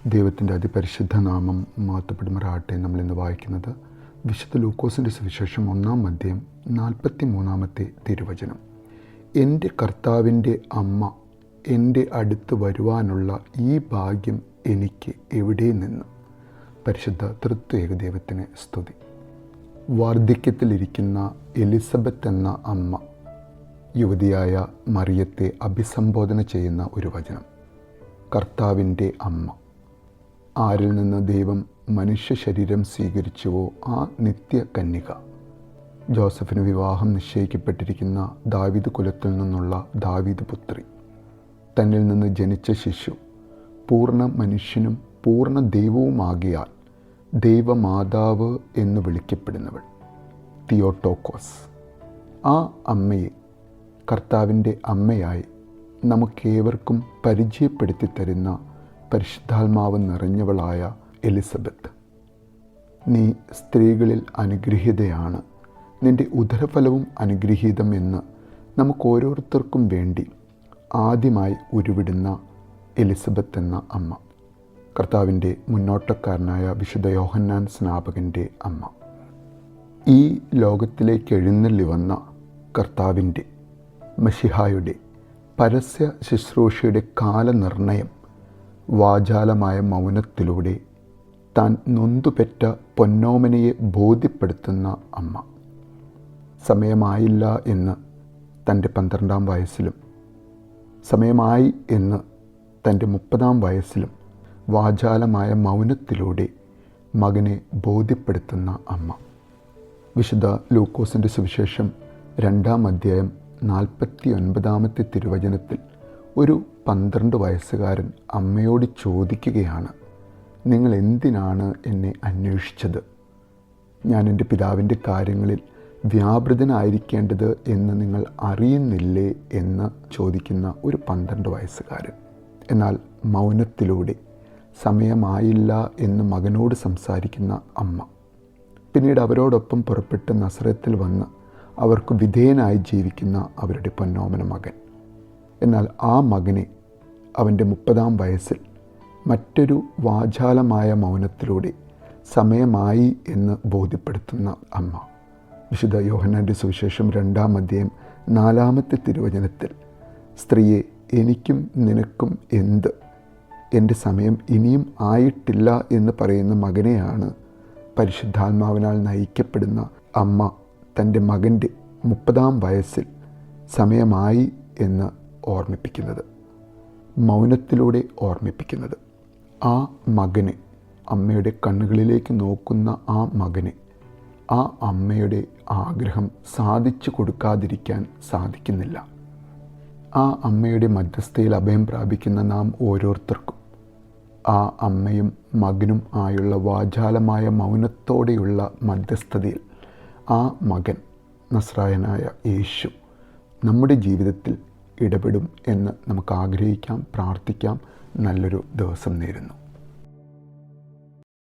ദൈവത്തിൻ്റെ അതിപരിശുദ്ധ നാമം മഹത്വപ്പെടുമാറാകട്ടെ. നമ്മളിന്ന് വായിക്കുന്നത് വിശുദ്ധ ലൂക്കോസിൻ്റെ സുവിശേഷം 1-ാം അധ്യായം 43-ാമത്തെ തിരുവചനം. എൻ്റെ കർത്താവിൻ്റെ അമ്മ എൻ്റെ അടുത്ത് വരുവാനുള്ള ഈ ഭാഗ്യം എനിക്ക് എവിടെ നിന്ന്? പരിശുദ്ധ തൃത്വൈക ദൈവത്തിന് സ്തുതി. വാർദ്ധക്യത്തിലിരിക്കുന്ന എലിസബത്ത് എന്ന അമ്മ യുവതിയായ മറിയത്തെ അഭിസംബോധന ചെയ്യുന്ന ഒരു വചനം. കർത്താവിൻ്റെ അമ്മ. ആരിൽ നിന്ന് ദൈവം മനുഷ്യ ശരീരം സ്വീകരിച്ചുവോ ആ നിത്യ കന്യക. ജോസഫിന് വിവാഹം നിശ്ചയിക്കപ്പെട്ടിരിക്കുന്ന ദാവീദ് കുലത്തിൽ നിന്നുള്ള ദാവീദ് പുത്രി. തന്നിൽ നിന്ന് ജനിച്ച ശിശു പൂർണ്ണ മനുഷ്യനും പൂർണ്ണ ദൈവവുമാകിയാൽ ദൈവമാതാവ് എന്ന് വിളിക്കപ്പെടുന്നവൾ, തിയോട്ടോക്കോസ്. ആ അമ്മയെ കർത്താവിൻ്റെ അമ്മയായി നമുക്കേവർക്കും പരിചയപ്പെടുത്തി തരുന്ന പരിശുദ്ധാത്മാവ് നിറഞ്ഞവളായ എലിസബത്ത്. നീ സ്ത്രീകളിൽ അനുഗ്രഹീതയാണ്, നിൻ്റെ ഉദരഫലവും അനുഗ്രഹീതം എന്ന് നമുക്ക് ഓരോരുത്തർക്കും വേണ്ടി ആദ്യമായി ഉരുവിടുന്ന എലിസബത്ത് എന്ന അമ്മ. കർത്താവിൻ്റെ മുന്നോട്ടക്കാരനായ വിശുദ്ധ യോഹന്നാൻ സ്നാപകൻ്റെ അമ്മ. ഈ ലോകത്തിലേക്ക് എഴുന്നള്ളി വന്ന കർത്താവിൻ്റെ മശിഹായുടെ പരസ്യ ശുശ്രൂഷയുടെ കാലനിർണയം വാചാലമായ മൗനത്തിലൂടെ താൻ നൊന്തുപെറ്റ പൊന്നോമനയെ ബോധ്യപ്പെടുത്തുന്ന അമ്മ. സമയമായില്ല എന്ന് തൻ്റെ 12-ാം വയസ്സിലും സമയമായി എന്ന് തൻ്റെ 30-ാം വയസ്സിലും വാചാലമായ മൗനത്തിലൂടെ മകനെ ബോധ്യപ്പെടുത്തുന്ന അമ്മ. വിശുദ്ധ ലൂക്കോസിൻ്റെ സുവിശേഷം 2-ാം അധ്യായം 49-ാമത്തെ തിരുവചനത്തിൽ ഒരു 12 വയസ്സുകാരൻ അമ്മയോട് ചോദിക്കുകയാണ്, നിങ്ങൾ എന്തിനാണ് എന്നെ അന്വേഷിച്ചത്? ഞാൻ എൻ്റെ പിതാവിൻ്റെ കാര്യങ്ങളിൽ വ്യാപൃതനായിരിക്കേണ്ടത് എന്ന് നിങ്ങൾ അറിയുന്നില്ലേ എന്ന് ചോദിക്കുന്ന ഒരു 12 വയസ്സുകാരൻ. എന്നാൽ മൗനത്തിലൂടെ സമയമായില്ല എന്ന് മകനോട് സംസാരിക്കുന്ന അമ്മ. പിന്നീട് അവരോടൊപ്പം പുറപ്പെട്ട് നസറത്തിൽ വന്ന് അവർക്ക് വിധേയനായി ജീവിക്കുന്ന അവരുടെ പൊന്നോമന മകൻ. എന്നാൽ ആ മകനെ അവൻ്റെ 30-ാം വയസ്സിൽ മറ്റൊരു വാചാലമായ മൗനത്തിലൂടെ സമയമായി എന്ന് ബോധ്യപ്പെടുത്തുന്ന അമ്മ. വിശുദ്ധ യോഹന്നാൻ്റെ സുവിശേഷം 2-ാം അധ്യായം 4-ാമത്തെ തിരുവചനത്തിൽ സ്ത്രീയെ, എനിക്കും നിനക്കും എന്ത്, എൻ്റെ സമയം ഇനിയും ആയിട്ടില്ല എന്ന് പറയുന്ന മകനെയാണ് പരിശുദ്ധാത്മാവിനാൽ നയിക്കപ്പെടുന്ന അമ്മ തൻ്റെ മകൻ്റെ 30-ാം വയസ്സിൽ സമയമായി എന്ന് ഓർമ്മിപ്പിക്കുന്നത്, മൗനത്തിലൂടെ ഓർമ്മിപ്പിക്കുന്നത്. ആ മകന്, അമ്മയുടെ കണ്ണുകളിലേക്ക് നോക്കുന്ന ആ മകന്, ആ അമ്മയുടെ ആഗ്രഹം സാധിച്ചു കൊടുക്കാതിരിക്കാൻ സാധിക്കുന്നില്ല. ആ അമ്മയുടെ മധ്യസ്ഥയിൽ അഭയം പ്രാപിക്കുന്ന നാം ഓരോരുത്തർക്കും ആ അമ്മയും മകനും ആയുള്ള വാചാലമായ മൗനത്തോടെയുള്ള മധ്യസ്ഥതയിൽ ആ മകൻ, നസ്രായനായ യേശു, നമ്മുടെ ജീവിതത്തിൽ ഇടപെടും എന്ന് നമുക്ക് ആഗ്രഹിക്കാം, പ്രാർത്ഥിക്കാം. നല്ലൊരു ദിവസം നേരുന്നു.